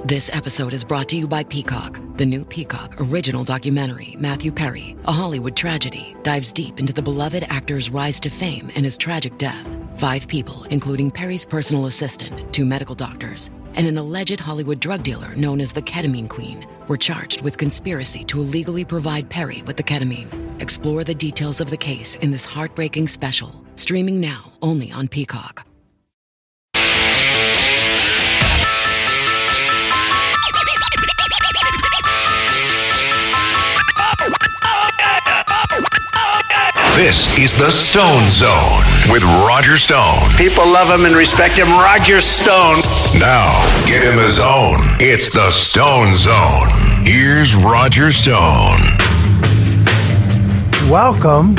This episode is brought to you by Peacock. The new Peacock original documentary, Matthew Perry, A Hollywood Tragedy, dives deep into the beloved actor's rise to fame and his tragic death. 5 people, including Perry's personal assistant, 2 medical doctors, and an alleged Hollywood drug dealer known as the Ketamine Queen, were charged with conspiracy to illegally provide Perry with the ketamine. Explore the details of the case in this heartbreaking special, streaming now only on Peacock. This is the Stone Zone with Roger Stone. People love him and respect him. Roger Stone. Now, get in the zone. It's the Stone Zone. Here's Roger Stone. Welcome.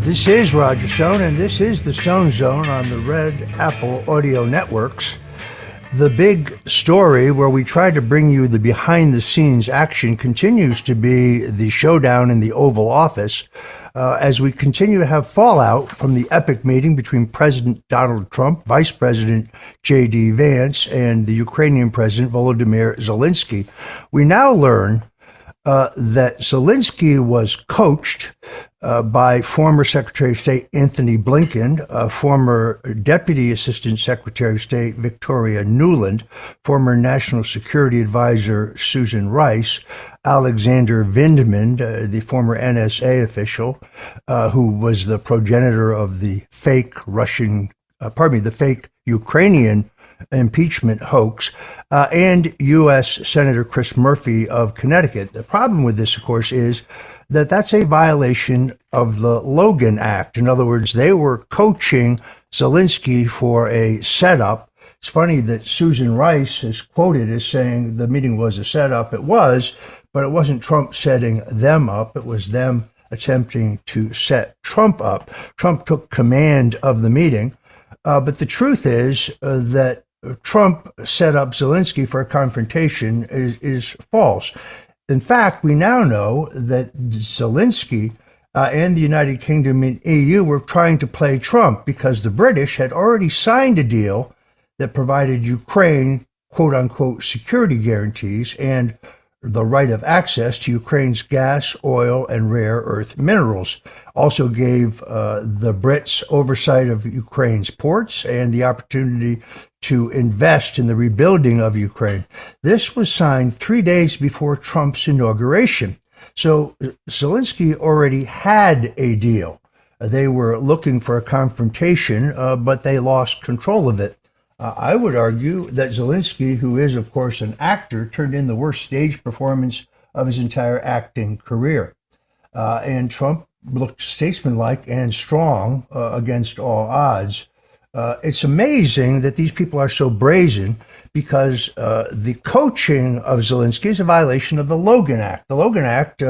This is Roger Stone, and this is the Stone Zone on the Red Apple Audio Networks. The big story where we try to bring you the behind-the-scenes action continues to be the showdown in the Oval Office as we continue to have fallout from the epic meeting between President Donald Trump, Vice President J.D. Vance, and the Ukrainian President Volodymyr Zelensky. We now learn that Zelensky was coached by former Secretary of State Anthony Blinken, former Deputy Assistant Secretary of State Victoria Nuland, former National Security Advisor Susan Rice, Alexander Vindman, the former NSA official, who was the progenitor of the fake Ukrainian impeachment hoax, and U.S. Senator Chris Murphy of Connecticut. The problem with this, of course, is that that's a violation of the Logan Act. In other words, they were coaching Zelensky for a setup. It's funny that Susan Rice is quoted as saying the meeting was a setup. It was, but it wasn't Trump setting them up. It was them attempting to set Trump up. Trump took command of the meeting. But the truth is that Trump set up Zelensky for a confrontation is false. In fact, we now know that Zelensky and the United Kingdom and EU were trying to play Trump because the British had already signed a deal that provided Ukraine, quote unquote, security guarantees and the right of access to Ukraine's gas, oil, and rare earth minerals. Also gave the Brits oversight of Ukraine's ports and the opportunity to invest in the rebuilding of Ukraine. This was signed 3 days before Trump's inauguration. So Zelensky already had a deal. They were looking for a confrontation, but they lost control of it. I would argue that Zelensky, who is, of course, an actor, turned in the worst stage performance of his entire acting career. And Trump looked statesmanlike and strong against all odds. It's amazing that these people are so brazen because the coaching of Zelensky is a violation of the Logan Act. The Logan Act,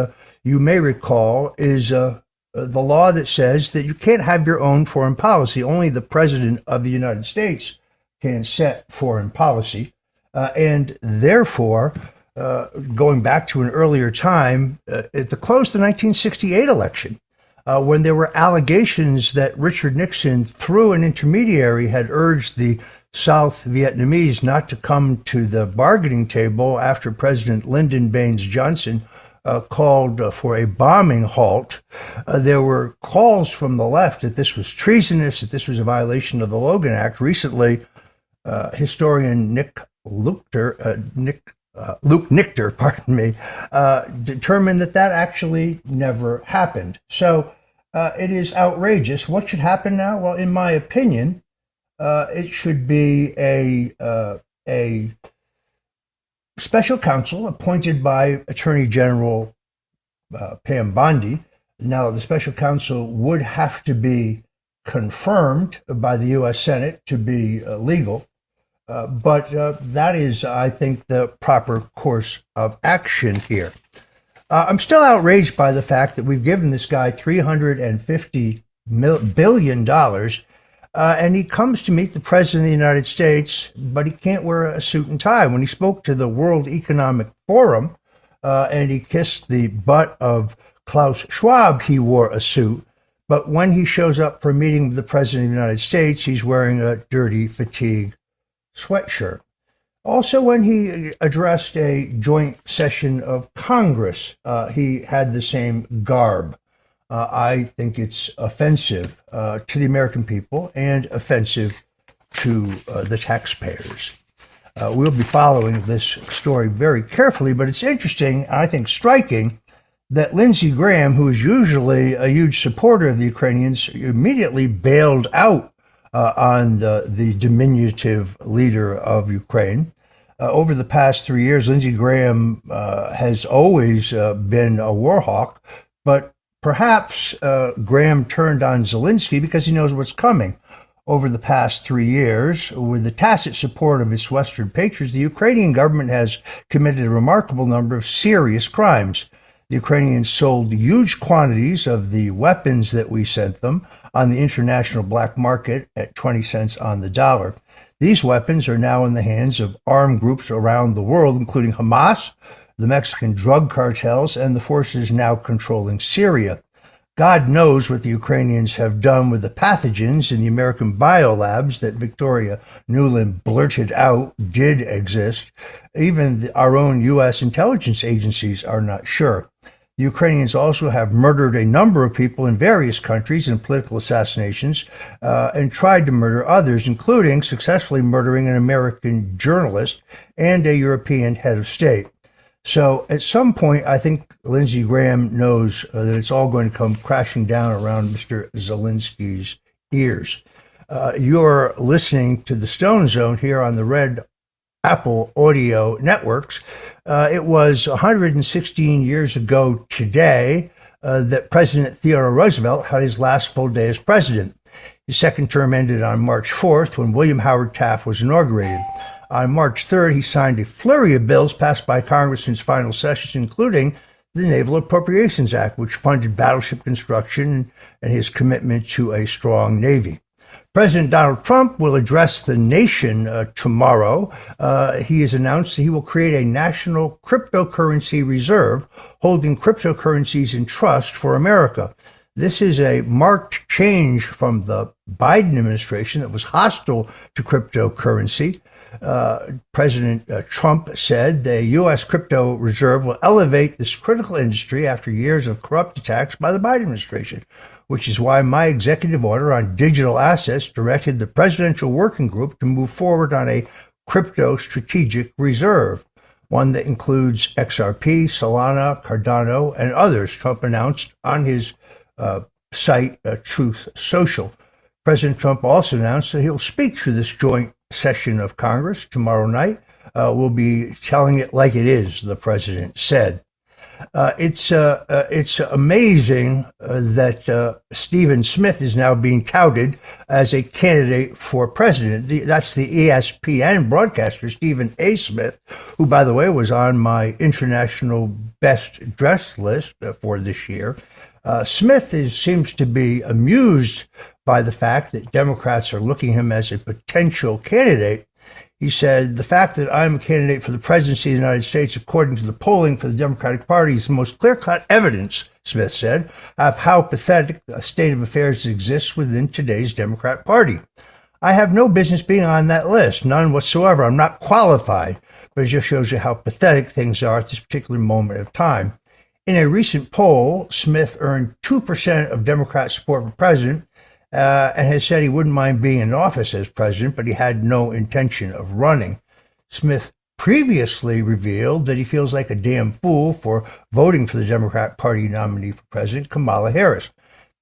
you may recall, is the law that says that you can't have your own foreign policy. Only the president of the United States can set foreign policy. And therefore, going back to an earlier time, at the close of the 1968 election, when there were allegations that Richard Nixon, through an intermediary, had urged the South Vietnamese not to come to the bargaining table after President Lyndon Baines Johnson called for a bombing halt. There were calls from the left that this was treasonous, that this was a violation of the Logan Act. Recently, historian Luke Nichter, determined that actually never happened. So it is outrageous. What should happen now? Well, in my opinion, it should be a special counsel appointed by Attorney General Pam Bondi. Now, the special counsel would have to be confirmed by the U.S. Senate to be legal. But that is, I think, the proper course of action here. I'm still outraged by the fact that we've given this guy $350 billion, and he comes to meet the President of the United States, but he can't wear a suit and tie. When he spoke to the World Economic Forum and he kissed the butt of Klaus Schwab, he wore a suit. But when he shows up for a meeting with the President of the United States, he's wearing a dirty fatigue sweatshirt. Also, when he addressed a joint session of Congress, he had the same garb. I think it's offensive to the American people and offensive to the taxpayers. We'll be following this story very carefully, but it's interesting, I think striking, that Lindsey Graham, who is usually a huge supporter of the Ukrainians, immediately bailed out on the diminutive leader of Ukraine. Over the past 3 years, Lindsey Graham has always been a war hawk, but perhaps Graham turned on Zelensky because he knows what's coming. Over the past 3 years, with the tacit support of its Western patriots, the Ukrainian government has committed a remarkable number of serious crimes. The Ukrainians sold huge quantities of the weapons that we sent them on the international black market at 20 cents on the dollar. These weapons are now in the hands of armed groups around the world, including Hamas, the Mexican drug cartels, and the forces now controlling Syria. God knows what the Ukrainians have done with the pathogens in the American biolabs that Victoria Nuland blurted out did exist. Even our own U.S. intelligence agencies are not sure. The Ukrainians also have murdered a number of people in various countries in political assassinations and tried to murder others, including successfully murdering an American journalist and a European head of state. So at some point, I think Lindsey Graham knows that it's all going to come crashing down around Mr. Zelensky's ears. You're listening to the Stone Zone here on the Red Apple Audio Networks. It was 116 years ago today that President Theodore Roosevelt had his last full day as president. His second term ended on March 4th when William Howard Taft was inaugurated. On March 3rd, he signed a flurry of bills passed by Congress in its final session, including the Naval Appropriations Act, which funded battleship construction and his commitment to a strong Navy. President Donald Trump will address the nation tomorrow. He has announced that he will create a national cryptocurrency reserve holding cryptocurrencies in trust for America. This is a marked change from the Biden administration that was hostile to cryptocurrency. President Trump said the U.S. crypto reserve will elevate this critical industry after years of corrupt attacks by the Biden administration, which is why my executive order on digital assets directed the presidential working group to move forward on a crypto strategic reserve, one that includes XRP, Solana, Cardano, and others, Trump announced on his site, Truth Social. President Trump also announced that he'll speak to this joint session of Congress tomorrow night. We'll be telling it like it is, the president said. It's amazing that Stephen Smith is now being touted as a candidate for president. That's the ESPN broadcaster, Stephen A. Smith, who, by the way, was on my international best dressed list for this year. Smith seems to be amused by the fact that Democrats are looking at him as a potential candidate. He said, the fact that I'm a candidate for the presidency of the United States, according to the polling for the Democratic Party, is the most clear-cut evidence, Smith said, of how pathetic a state of affairs exists within today's Democrat Party. I have no business being on that list, none whatsoever. I'm not qualified, but it just shows you how pathetic things are at this particular moment of time. In a recent poll, Smith earned 2% of Democrat support for president, and has said he wouldn't mind being in office as president, but he had no intention of running. Smith previously revealed that he feels like a damn fool for voting for the Democrat Party nominee for president, Kamala Harris.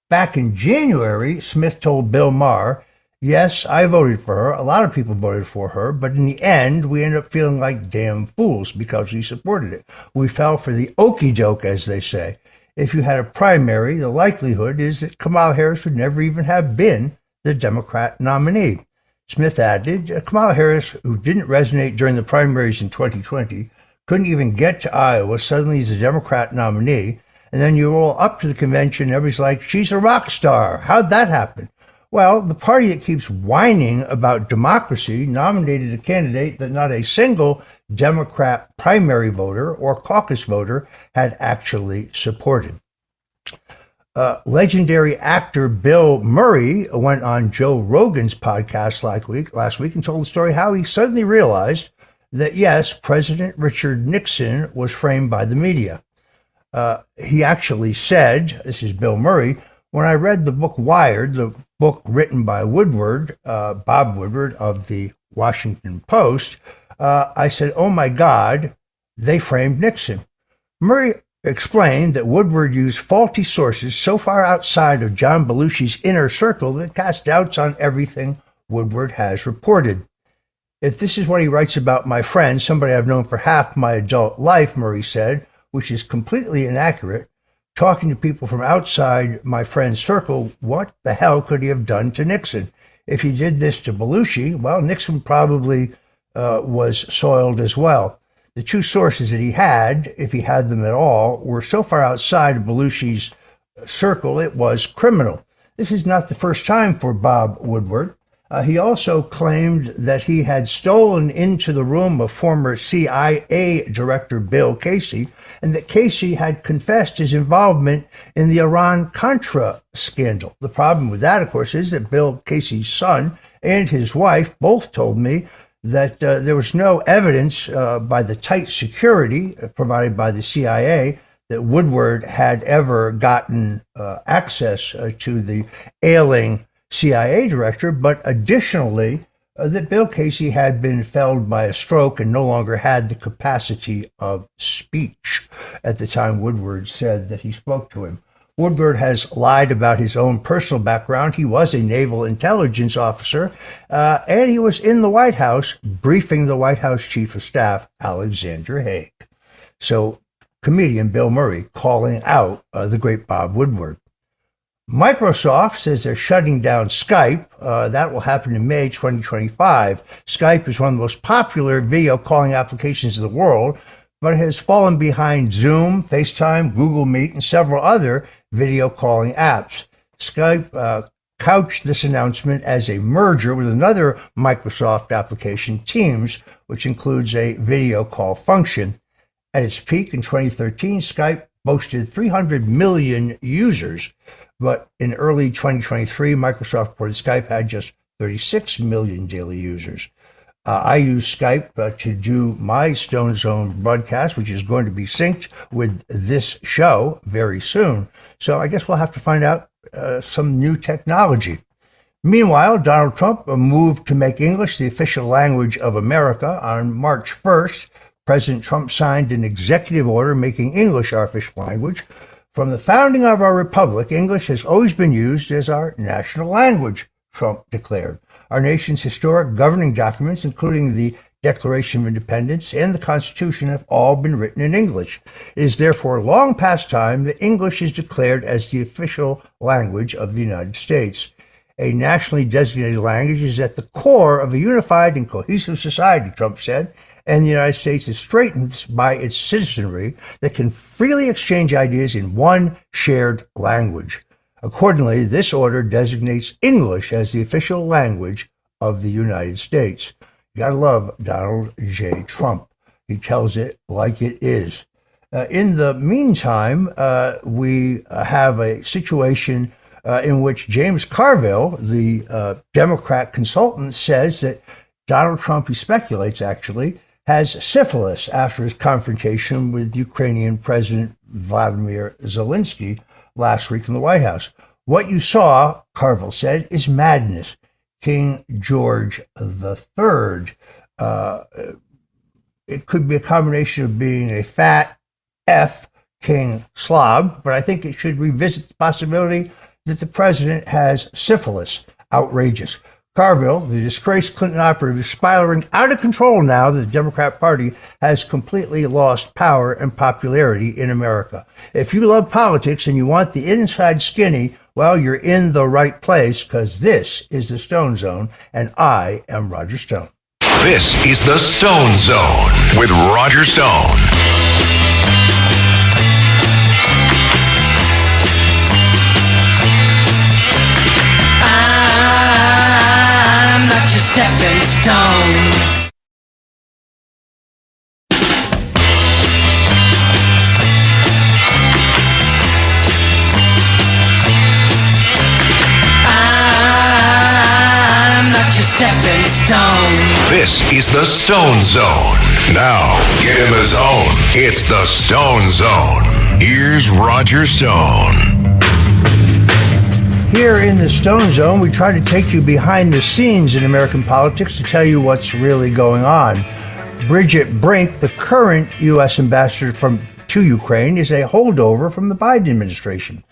Back in January, Smith told Bill Maher, yes, I voted for her, a lot of people voted for her, but in the end, we ended up feeling like damn fools because we supported it. We fell for the okie doke, as they say. If you had a primary, the likelihood is that Kamala Harris would never even have been the Democrat nominee. Smith added, Kamala Harris, who didn't resonate during the primaries in 2020, couldn't even get to Iowa, suddenly is a Democrat nominee, and then you roll up to the convention and everybody's like, she's a rock star. How'd that happen? Well, the party that keeps whining about democracy nominated a candidate that not a single Democrat primary voter or caucus voter had actually supported. Legendary actor Bill Murray went on Joe Rogan's podcast last week and told the story how he suddenly realized that, yes, President Richard Nixon was framed by the media. He actually said, this is Bill Murray, when I read the book Wired, the book written by Woodward, Bob Woodward of the Washington Post, I said, oh my God, they framed Nixon. Murray explained that Woodward used faulty sources so far outside of John Belushi's inner circle that cast doubts on everything Woodward has reported. If this is what he writes about my friend, somebody I've known for half my adult life, Murray said, which is completely inaccurate, talking to people from outside my friend's circle, what the hell could he have done to Nixon? If he did this to Belushi, well, Nixon probably was soiled as well. The two sources that he had, if he had them at all, were so far outside of Belushi's circle, it was criminal. This is not the first time for Bob Woodward. He also claimed that he had stolen into the room of former CIA Director Bill Casey, and that Casey had confessed his involvement in the Iran-Contra scandal. The problem with that, of course, is that Bill Casey's son and his wife both told me that there was no evidence by the tight security provided by the CIA that Woodward had ever gotten access to the ailing CIA director, but additionally, that Bill Casey had been felled by a stroke and no longer had the capacity of speech at the time Woodward said that he spoke to him. Woodward has lied about his own personal background. He was a naval intelligence officer, and he was in the White House briefing the White House Chief of Staff, Alexander Haig. So, comedian Bill Murray calling out the great Bob Woodward. Microsoft says they're shutting down Skype. That will happen in May 2025. Skype is one of the most popular video calling applications in the world, but it has fallen behind Zoom, FaceTime, Google Meet, and several other video calling apps. Skype couched this announcement as a merger with another Microsoft application, Teams, which includes a video call function. At its peak in 2013, Skype boasted 300 million users, but in early 2023, Microsoft reported Skype had just 36 million daily users. I use Skype to do my Stone Zone broadcast, which is going to be synced with this show very soon. So I guess we'll have to find out some new technology. Meanwhile, Donald Trump moved to make English the official language of America. On March 1st, President Trump signed an executive order making English our official language. From the founding of our republic, English has always been used as our national language, Trump declared. Our nation's historic governing documents, including the Declaration of Independence and the Constitution, have all been written in English. It is therefore long past time that English is declared as the official language of the United States. A nationally designated language is at the core of a unified and cohesive society, Trump said, and the United States is strengthened by its citizenry that can freely exchange ideas in one shared language. Accordingly, this order designates English as the official language of the United States. You gotta love Donald J. Trump. He tells it like it is. In the meantime, we have a situation in which James Carville, the Democrat consultant, says that Donald Trump, he speculates actually, has syphilis after his confrontation with Ukrainian President Vladimir Zelensky last week in the White House. What you saw, Carville said, is madness. King George III. It could be a combination of being a fat F King slob, but I think it should revisit the possibility that the president has syphilis. Outrageous. Carville, the disgraced Clinton operative, is spiraling out of control now that the Democrat Party has completely lost power and popularity in America. If you love politics and you want the inside skinny, well, you're in the right place, because this is the Stone Zone, and I am Roger Stone. This is the Stone Zone with Roger Stone. I'm not your stepping stone. I'm not your stepping stone. This is the Stone Zone. Now, get in the zone. It's the Stone Zone. Here's Roger Stone. Here in the Stone Zone, we try to take you behind the scenes in American politics to tell you what's really going on. Bridget Brink, the current U.S. ambassador to Ukraine, is a holdover from the Biden administration.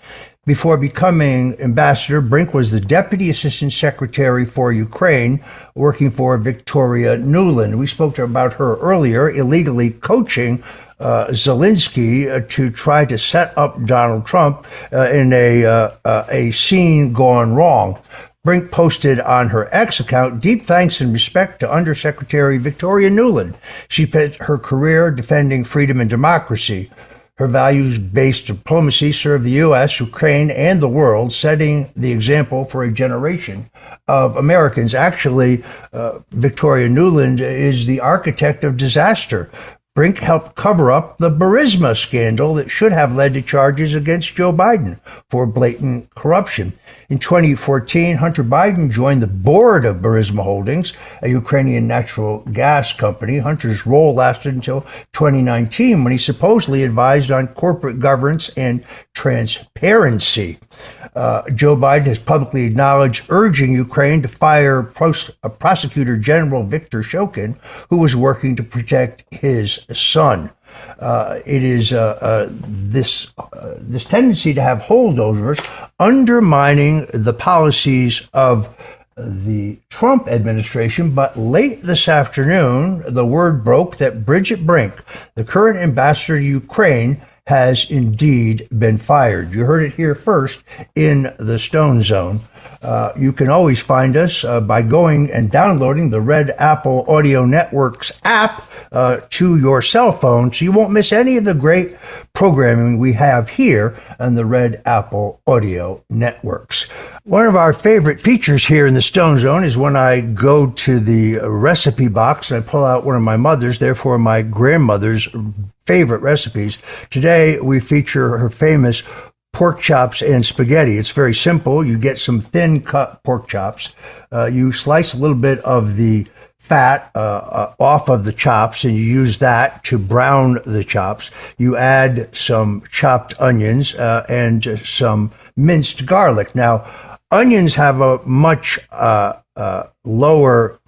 Before becoming ambassador, Brink was the Deputy Assistant Secretary for Ukraine, working for Victoria Nuland. We spoke about her earlier, illegally coaching Zelensky to try to set up Donald Trump in a scene gone wrong. Brink posted on her X account, "Deep thanks and respect to Undersecretary Victoria Nuland. She spent her career defending freedom and democracy. Her values-based diplomacy served the U.S., Ukraine, and the world, setting the example for a generation of Americans." Actually, Victoria Nuland is the architect of disaster. Brink helped cover up the Burisma scandal that should have led to charges against Joe Biden for blatant corruption. In 2014, Hunter Biden joined the board of Burisma Holdings, a Ukrainian natural gas company. Hunter's role lasted until 2019, when he supposedly advised on corporate governance and transparency. Joe Biden has publicly acknowledged urging Ukraine to fire Prosecutor General Viktor Shokin, who was working to protect his son. It is this tendency to have holdovers undermining the policies of the Trump administration. But late this afternoon, the word broke that Bridget Brink, the current ambassador to Ukraine, has indeed been fired. You heard it here first in the Stone Zone. You can always find us by going and downloading the Red Apple Audio Network's app to your cell phone, so you won't miss any of the great programming we have here on the Red Apple Audio Networks. One of our favorite features here in the Stone Zone is when I go to the recipe box and I pull out one of my mother's, therefore my grandmother's, favorite recipes. Today, we feature her famous pork chops and spaghetti. It's very simple. You get some thin cut pork chops. You slice a little bit of the fat off of the chops, and you use that to brown the chops. You add some chopped onions and some minced garlic. Now, onions have a much lower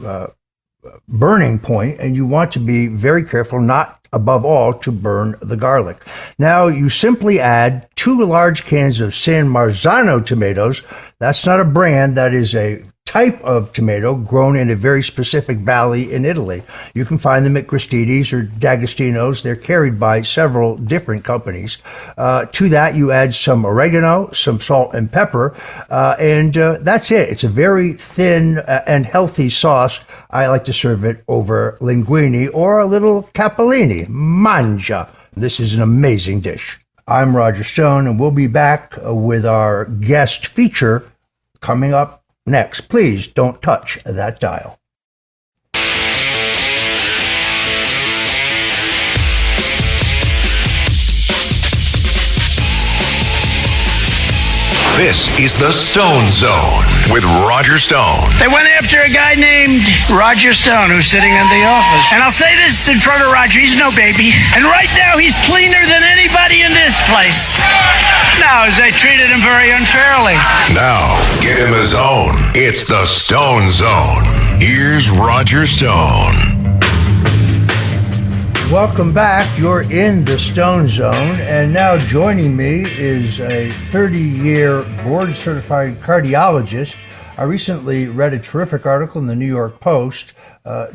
burning point, and you want to be very careful not, above all, to burn the garlic. Now, you simply add 2 large cans of San Marzano tomatoes. That's not a brand, that is a type of tomato grown in a very specific valley in Italy. You can find them at Gristedes or D'Agostino's. They're carried by several different companies. To that, you add some oregano, some salt and pepper, and that's it. It's a very thin and healthy sauce. I like to serve it over linguine or a little capellini. Mangia. This is an amazing dish. I'm Roger Stone, and we'll be back with our guest feature coming up next. Please don't touch that dial. This is the Stone Zone with Roger Stone. They went after a guy named Roger Stone who's sitting in the office. And I'll say this in front of Roger, he's no baby. And right now he's cleaner than anybody in this place. No, they treated him very unfairly. Now, get in the zone. It's the Stone Zone. Here's Roger Stone. Welcome back. You're in the Stone Zone, and now joining me is a 30-year board-certified cardiologist. I recently read a terrific article in the New York Post.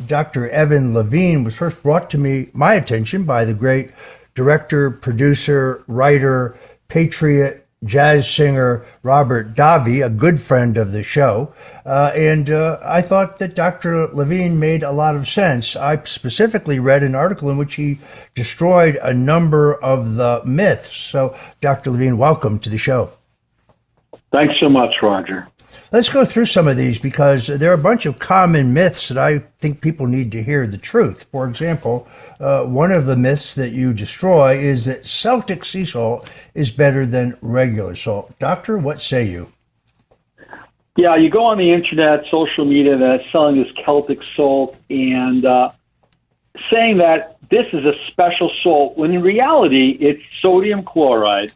Dr. Evan Levine was first brought to my attention by the great director, producer, writer, patriot, jazz singer Robert Davi, a good friend of the show. And I thought that Dr. Levine made a lot of sense. I specifically read an article in which he destroyed a number of the myths. So, Dr. Levine, welcome to the show. Thanks so much, Roger. Let's go through some of these, because there are a bunch of common myths that I think people need to hear the truth. For example, one of the myths that you destroy is that Celtic sea salt is better than regular salt. Doctor, what say you? Yeah, you go on the internet, social media, that's selling this Celtic salt and saying that this is a special salt, when in reality, it's sodium chloride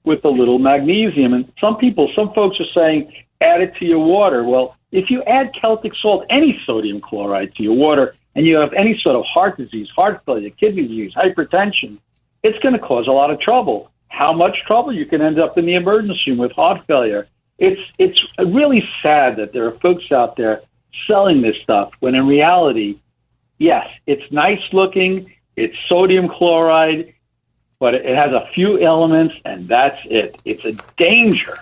with a little magnesium. And some folks are saying, add it to your water. Well, if you add Celtic salt, any sodium chloride to your water, and you have any sort of heart disease, heart failure, kidney disease, hypertension, it's going to cause a lot of trouble. How much trouble? You can end up in the emergency room with heart failure. It's really sad that there are folks out there selling this stuff when in reality, yes, it's nice looking, it's sodium chloride, but it has a few elements and that's it. It's a danger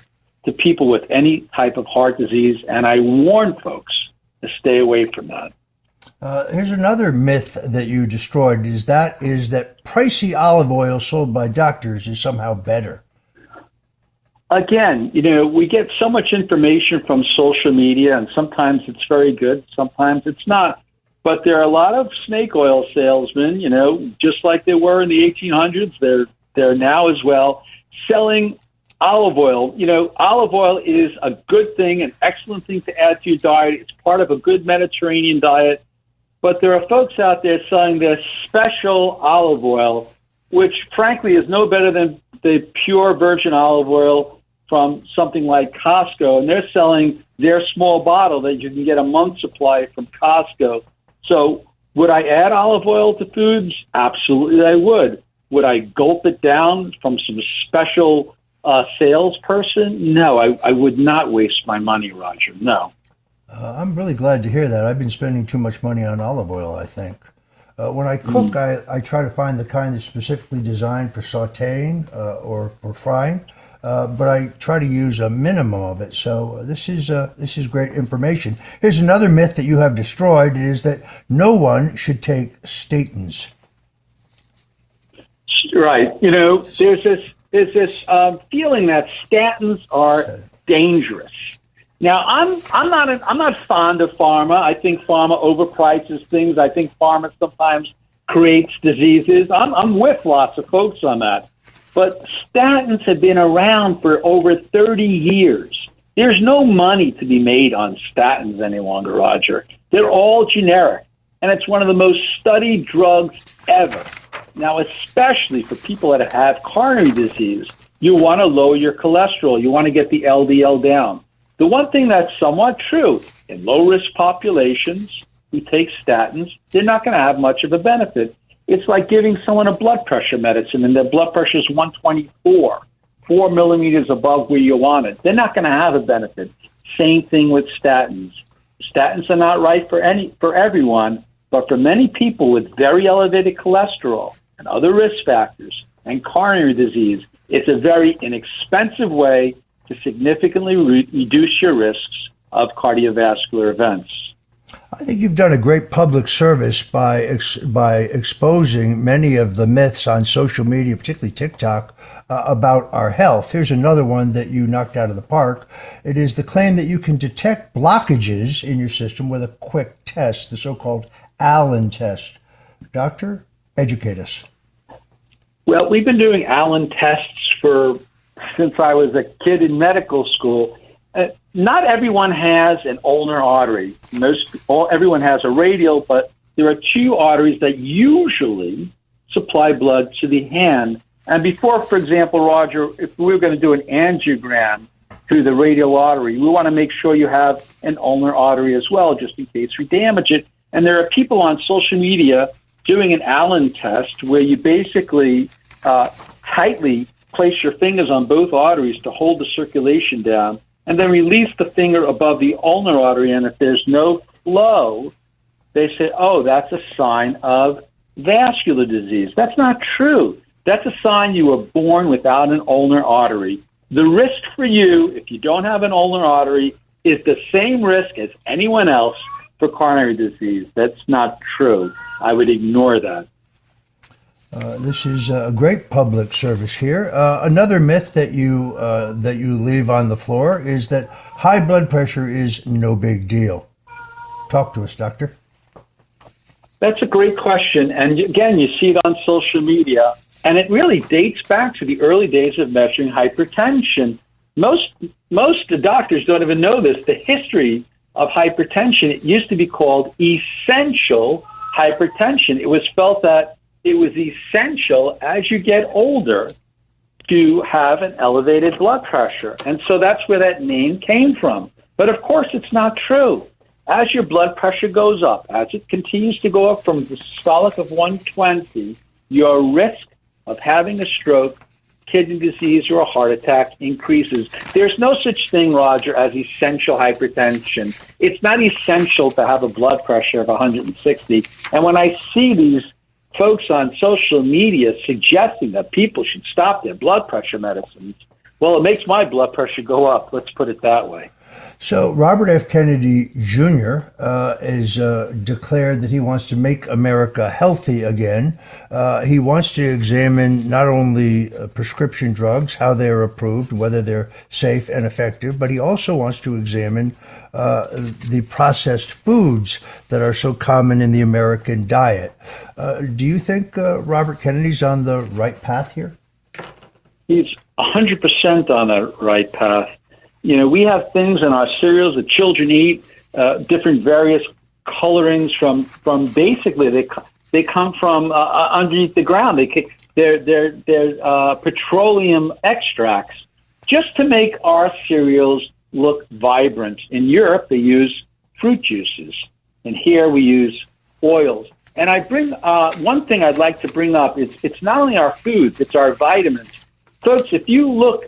to people with any type of heart disease, and I warn folks to stay away from that. Here's another myth that you destroyed, is that pricey olive oil sold by doctors is somehow better. Again, we get so much information from social media, and sometimes it's very good, sometimes it's not. But there are a lot of snake oil salesmen, just like they were in the 1800s, they're now as well, selling olive oil. Olive oil is a good thing, an excellent thing to add to your diet. It's part of a good Mediterranean diet. But there are folks out there selling this special olive oil, which frankly is no better than the pure virgin olive oil from something like Costco. And they're selling their small bottle that you can get a month's supply from Costco. So would I add olive oil to foods? Absolutely, I would. Would I gulp it down from some special salesperson? No, I would not waste my money, Roger. No. I'm really glad to hear that. I've been spending too much money on olive oil, I think. When I cook, I try to find the kind that's specifically designed for sautéing or for frying, but I try to use a minimum of it. So this is great information. Here's another myth that you have destroyed: is that no one should take statins. Right. There's this feeling that statins are dangerous. Now, I'm not fond of pharma. I think pharma overprices things. I think pharma sometimes creates diseases. I'm with lots of folks on that. But statins have been around for over 30 years. There's no money to be made on statins any longer, Roger. They're all generic, and it's one of the most studied drugs ever. Now, especially for people that have coronary disease, you want to lower your cholesterol. You want to get the LDL down. The one thing that's somewhat true, in low-risk populations who take statins, they're not going to have much of a benefit. It's like giving someone a blood pressure medicine and their blood pressure is 124, 4 millimeters above where you want it. They're not going to have a benefit. Same thing with statins. Statins are not right for everyone, but for many people with very elevated cholesterol and other risk factors and coronary disease, it's a very inexpensive way to significantly reduce your risks of cardiovascular events. I think you've done a great public service by exposing many of the myths on social media, particularly TikTok, about our health. Here's another one that you knocked out of the park. It is the claim that you can detect blockages in your system with a quick test, the so-called Allen test. Doctor, educate us. Well, we've been doing Allen tests since I was a kid in medical school. Not everyone has an ulnar artery. Everyone has a radial, but there are two arteries that usually supply blood to the hand. And before, for example, Roger, if we were going to do an angiogram through the radial artery, we want to make sure you have an ulnar artery as well, just in case we damage it. And there are people on social media doing an Allen test where you basically tightly place your fingers on both arteries to hold the circulation down, and then release the finger above the ulnar artery. And if there's no flow, they say, oh, that's a sign of vascular disease. That's not true. That's a sign you were born without an ulnar artery. The risk for you, if you don't have an ulnar artery, is the same risk as anyone else for coronary disease. That's not true. I would ignore that. This is a great public service here. Another myth that you leave on the floor is that high blood pressure is no big deal. Talk to us, doctor. That's a great question. And again, you see it on social media, and it really dates back to the early days of measuring hypertension. Most most doctors don't even know this. The history of hypertension, it used to be called essential hypertension. It was felt that it was essential as you get older to have an elevated blood pressure. And so that's where that name came from. But of course, it's not true. As your blood pressure goes up, as it continues to go up from the systolic of 120, your risk of having a stroke, kidney disease, or a heart attack increases. There's no such thing, Roger, as essential hypertension. It's not essential to have a blood pressure of 160. And when I see these folks on social media suggesting that people should stop their blood pressure medicines, well, it makes my blood pressure go up. Let's put it that way. So Robert F. Kennedy Jr. Has declared that he wants to make America healthy again. He wants to examine not only prescription drugs, how they're approved, whether they're safe and effective, but he also wants to examine the processed foods that are so common in the American diet. Do you think Robert Kennedy's on the right path here? He's 100% on the right path. You know, we have things in our cereals that children eat, different various colorings from basically they come from underneath the ground. They're petroleum extracts just to make our cereals look vibrant. In Europe, they use fruit juices, and here we use oils. And I bring one thing I'd like to bring up is it's not only our foods, it's our vitamins. Folks, if you look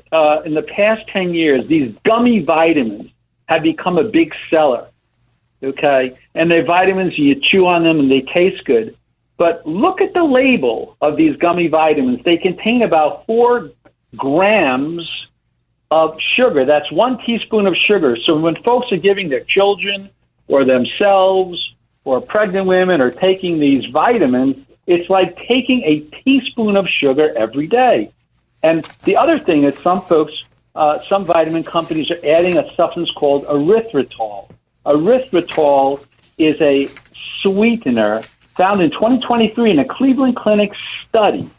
in the past 10 years, these gummy vitamins have become a big seller, okay? And they're vitamins, you chew on them and they taste good. But look at the label of these gummy vitamins. They contain about 4 grams of sugar. That's 1 teaspoon of sugar. So when folks are giving their children or themselves or pregnant women are taking these vitamins, it's like taking a teaspoon of sugar every day. And the other thing is some folks, some vitamin companies are adding a substance called erythritol. Erythritol is a sweetener found in 2023 in a Cleveland Clinic study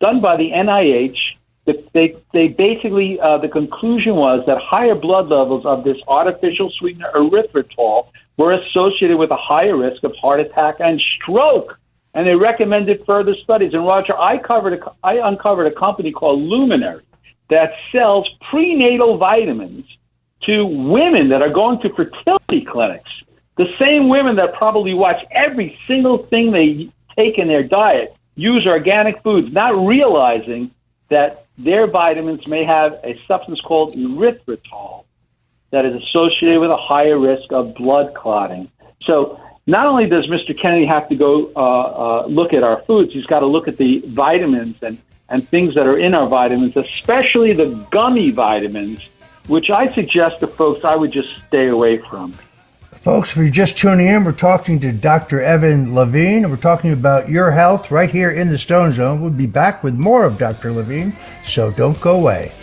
done by the NIH. They basically, the conclusion was that higher blood levels of this artificial sweetener erythritol were associated with a higher risk of heart attack and stroke. And they recommended further studies. And Roger, I uncovered a company called Luminary that sells prenatal vitamins to women that are going to fertility clinics. The same women that probably watch every single thing they take in their diet, use organic foods, not realizing that their vitamins may have a substance called erythritol that is associated with a higher risk of blood clotting. So not only does Mr. Kennedy have to go look at our foods, he's got to look at the vitamins and things that are in our vitamins, especially the gummy vitamins, which I suggest to folks I would just stay away from. Folks, if you're just tuning in, we're talking to Dr. Evan Levine, and we're talking about your health right here in the Stone Zone. We'll be back with more of Dr. Levine, so don't go away.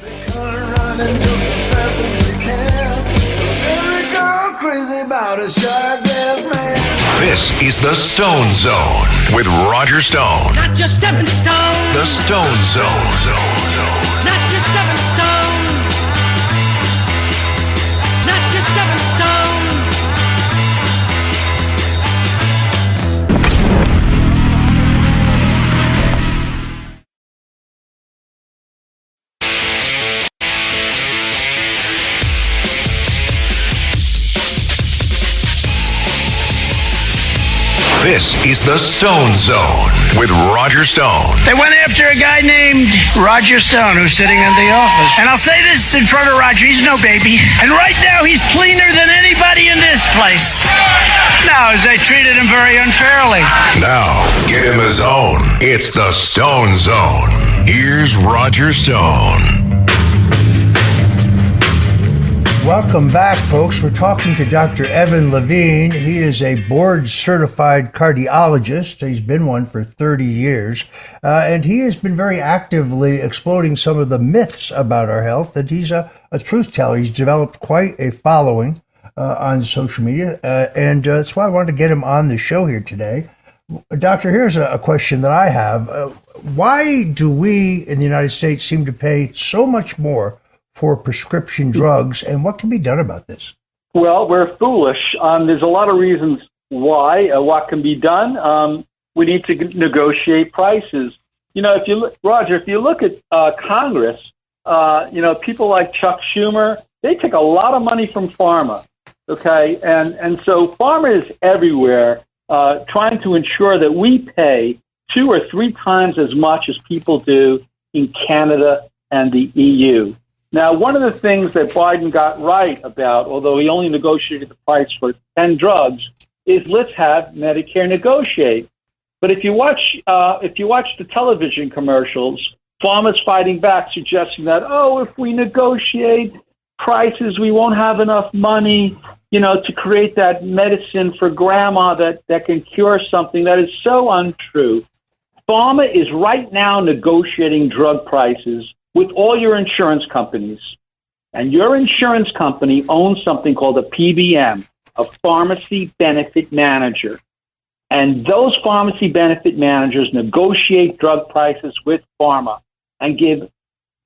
This is the Stone Zone with Roger Stone. Not just stepping stone. The Stone Zone. Not just stepping stone. Not just stepping stone. This is the Stone Zone with Roger Stone. They went after a guy named Roger Stone who's sitting in the office. And I'll say this in front of Roger, he's no baby. And right now he's cleaner than anybody in this place. No, they treated him very unfairly. Now, get in the zone. It's the Stone Zone. Here's Roger Stone. Welcome back, folks. We're talking to Dr. Evan Levine. He is a board-certified cardiologist. He's been one for 30 years. And he has been very actively exploding some of the myths about our health. And he's a truth teller. He's developed quite a following on social media. And that's why I wanted to get him on the show here today. Doctor, here's a question that I have. Why do we in the United States seem to pay so much more for prescription drugs, and what can be done about this? Well, we're foolish. There's a lot of reasons why. What can be done? We need to negotiate prices. If you look, Roger, if you look at Congress, people like Chuck Schumer, they take a lot of money from pharma. Okay, and so pharma is everywhere, trying to ensure that we pay 2 or 3 times as much as people do in Canada and the EU. Now, one of the things that Biden got right about, although he only negotiated the price for 10 drugs, is let's have Medicare negotiate. But if you watch the television commercials, pharma's fighting back, suggesting that, if we negotiate prices, we won't have enough money, to create that medicine for grandma that can cure something. That is so untrue. Pharma is right now negotiating drug prices with all your insurance companies. And your insurance company owns something called a PBM, a pharmacy benefit manager. And those pharmacy benefit managers negotiate drug prices with pharma and give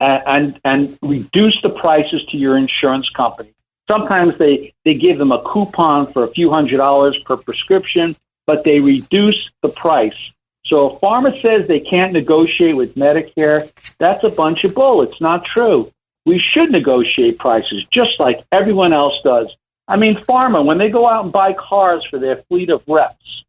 and reduce the prices to your insurance company. Sometimes they give them a coupon for a few $100s per prescription, but they reduce the price. So if pharma says they can't negotiate with Medicare, that's a bunch of bull. It's not true. We should negotiate prices just like everyone else does. I mean, pharma, when they go out and buy cars for their fleet of reps,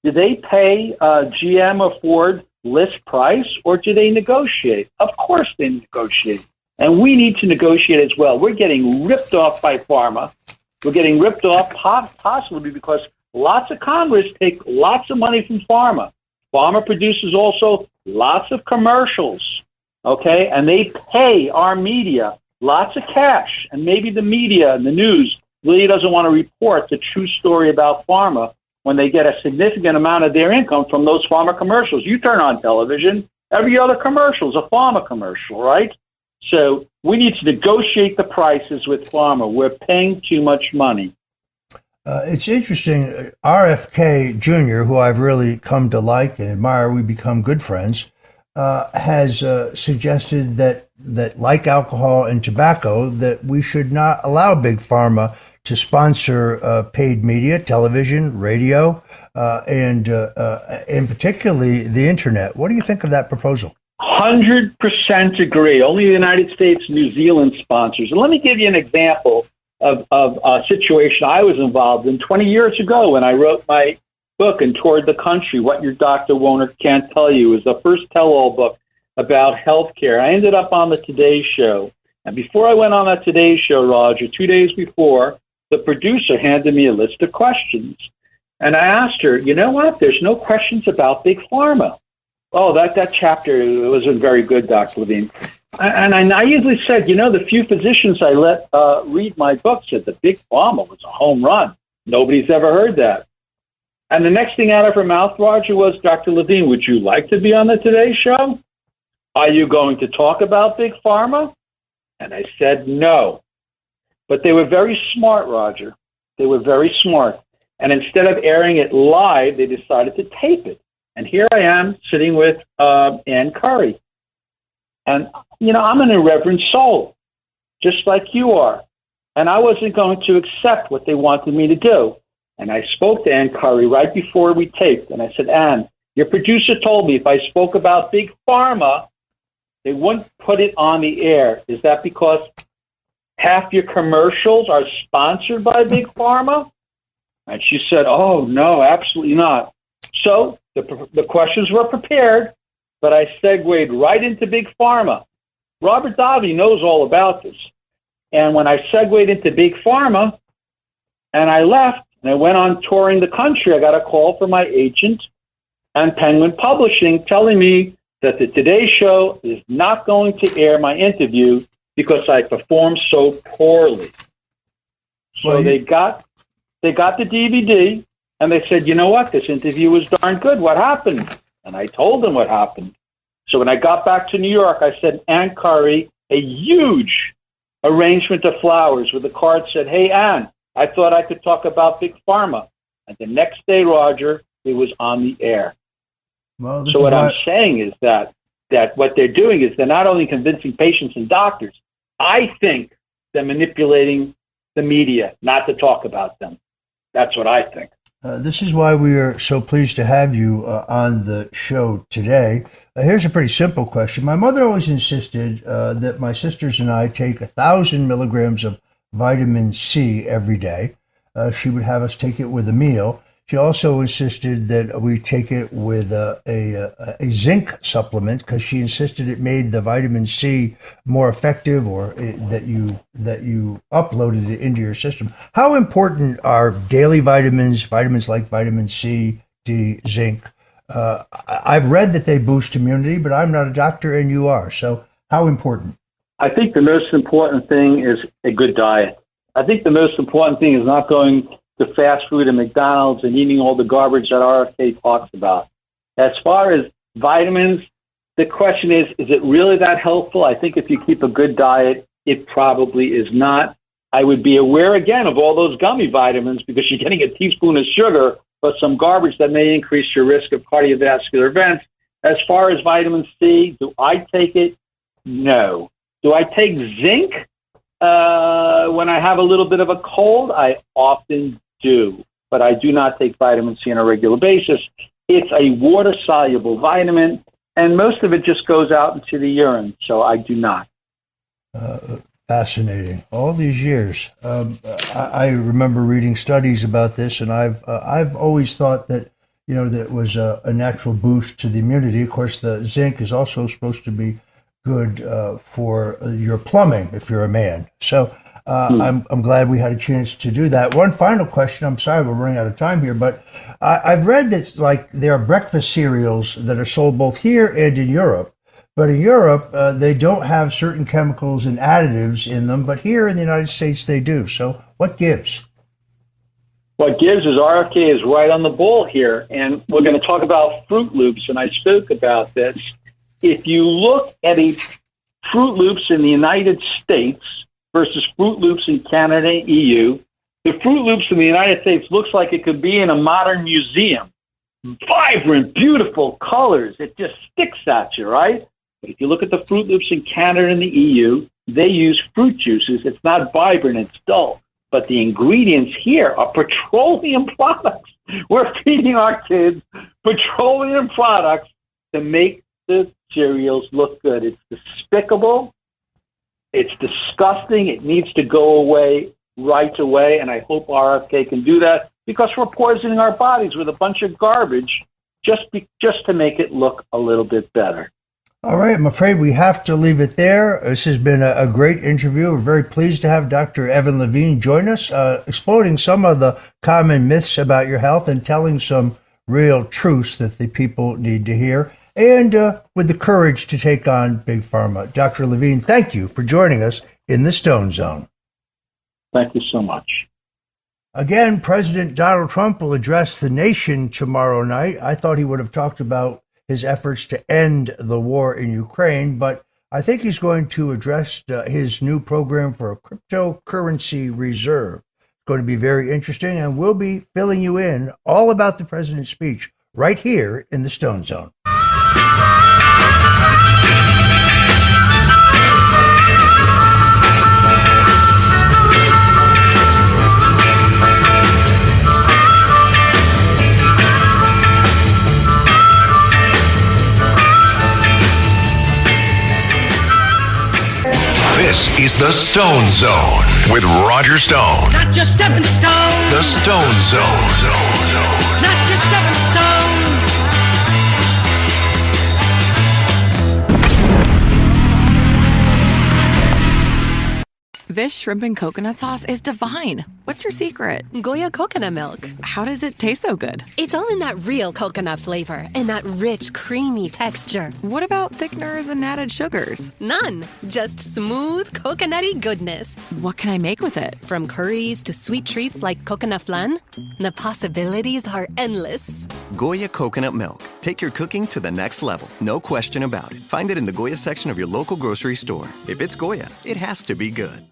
do they pay GM or Ford list price, or do they negotiate? Of course they negotiate. And we need to negotiate as well. We're getting ripped off by pharma. We're getting ripped off possibly because lots of Congress take lots of money from pharma. Pharma produces also lots of commercials, okay? And they pay our media lots of cash. And maybe the media and the news really doesn't want to report the true story about pharma when they get a significant amount of their income from those pharma commercials. You turn on television, every other commercial is a pharma commercial, right? So we need to negotiate the prices with pharma. We're paying too much money. It's interesting. RFK Jr., who I've really come to like and admire, we become good friends, has suggested that like alcohol and tobacco, that we should not allow big pharma to sponsor paid media, television, radio, and particularly the internet. What do you think of that proposal? 100% agree. Only the United States, New Zealand sponsors. And let me give you an example of a situation I was involved in 20 years ago when I wrote my book and toured the country, What Your Doctor Won't or Can't Tell You. It was the first tell-all book about healthcare. I ended up on the Today Show. And before I went on that Today Show, Roger, 2 days before, the producer handed me a list of questions. And I asked her, you know what? There's no questions about Big Pharma. Oh, that chapter wasn't very good, Dr. Levine. And I naively said, the few physicians I let read my book said that Big Pharma was a home run. Nobody's ever heard that. And the next thing out of her mouth, Roger, was, Dr. Levine, would you like to be on the Today Show? Are you going to talk about Big Pharma? And I said no. But they were very smart, Roger. They were very smart. And instead of airing it live, they decided to tape it. And here I am sitting with Ann Curry. And, I'm an irreverent soul, just like you are. And I wasn't going to accept what they wanted me to do. And I spoke to Ann Curry right before we taped. And I said, Ann, your producer told me if I spoke about Big Pharma, they wouldn't put it on the air. Is that because half your commercials are sponsored by Big Pharma? And she said, oh, no, absolutely not. So the questions were prepared, but I segued right into Big Pharma. Robert Davi knows all about this. And when I segued into Big Pharma and I left and I went on touring the country, I got a call from my agent and Penguin Publishing telling me that the Today Show is not going to air my interview because I performed so poorly. So they got the DVD and they said, you know what, this interview was darn good. What happened? And I told them what happened. So when I got back to New York, I sent Ann Curry a huge arrangement of flowers with a card said, hey, Ann, I thought I could talk about Big Pharma. And the next day, Roger, it was on the air. Well, so what I'm saying is that what they're doing is they're not only convincing patients and doctors, I think they're manipulating the media not to talk about them. That's what I think. This is why we are so pleased to have you on the show today. Here's a pretty simple question. My mother always insisted that my sisters and I take 1,000 milligrams of vitamin C every day. She would have us take it with a meal. She also insisted that we take it with a zinc supplement because she insisted it made the vitamin C more effective, or that you uploaded it into your system. How important are daily vitamins like vitamin C, D, zinc? I've read that they boost immunity, but I'm not a doctor and you are. So how important? I think the most important thing is a good diet. I think the most important thing is not going to fast food and McDonald's and eating all the garbage that RFK talks about. As far as vitamins, the question is it really that helpful? I think if you keep a good diet, it probably is not. I would be aware again of all those gummy vitamins because you're getting a teaspoon of sugar, but some garbage that may increase your risk of cardiovascular events. As far as vitamin C, do I take it? No. Do I take zinc? When I have a little bit of a cold, I often do, but I do not take vitamin C on a regular basis. It's a water-soluble vitamin, and most of it just goes out into the urine, so I do not. Fascinating. All these years, I remember reading studies about this, and I've always thought that that it was a natural boost to the immunity. Of course, the zinc is also supposed to be good for your plumbing if you're a man. So I'm glad we had a chance to do that. One final question. I'm sorry we're running out of time here, but I've read that there are breakfast cereals that are sold both here and in Europe. But in Europe, they don't have certain chemicals and additives in them, but here in the United States they do. So what gives? What gives is RFK is right on the ball here, and we're going to talk about Fruit Loops, and I spoke about this. If you look at a Fruit Loops in the United States versus Fruit Loops in Canada and EU, the Fruit Loops in the United States looks like it could be in a modern museum. Vibrant, beautiful colors. It just sticks at you, right? But if you look at the Fruit Loops in Canada and the EU, they use fruit juices. It's not vibrant, it's dull. But the ingredients here are petroleum products. We're feeding our kids petroleum products to make the cereals look good. It's despicable. It's disgusting. It needs to go away right away, and I hope RFK can do that because we're poisoning our bodies with a bunch of garbage just to make it look a little bit better. All right, I'm afraid we have to leave it there. This has been a great interview. We're very pleased to have Dr. Evan Levine join us, exploring some of the common myths about your health and telling some real truths that the people need to hear, and with the courage to take on Big Pharma. Dr. Levine, thank you for joining us in the Stone Zone. Thank you so much. Again, President Donald Trump will address the nation tomorrow night. I thought he would have talked about his efforts to end the war in Ukraine, but I think he's going to address his new program for a cryptocurrency reserve. It's going to be very interesting, and we'll be filling you in all about the president's speech right here in the Stone Zone. This is the Stone Zone with Roger Stone. Not just stepping stone. The Stone Zone. Not just stepping stone. This shrimp and coconut sauce is divine. What's your secret? Goya coconut milk. How does it taste so good? It's all in that real coconut flavor and that rich, creamy texture. What about thickeners and added sugars? None. Just smooth, coconutty goodness. What can I make with it? From curries to sweet treats like coconut flan, the possibilities are endless. Goya coconut milk. Take your cooking to the next level. No question about it. Find it in the Goya section of your local grocery store. If it's Goya, it has to be good.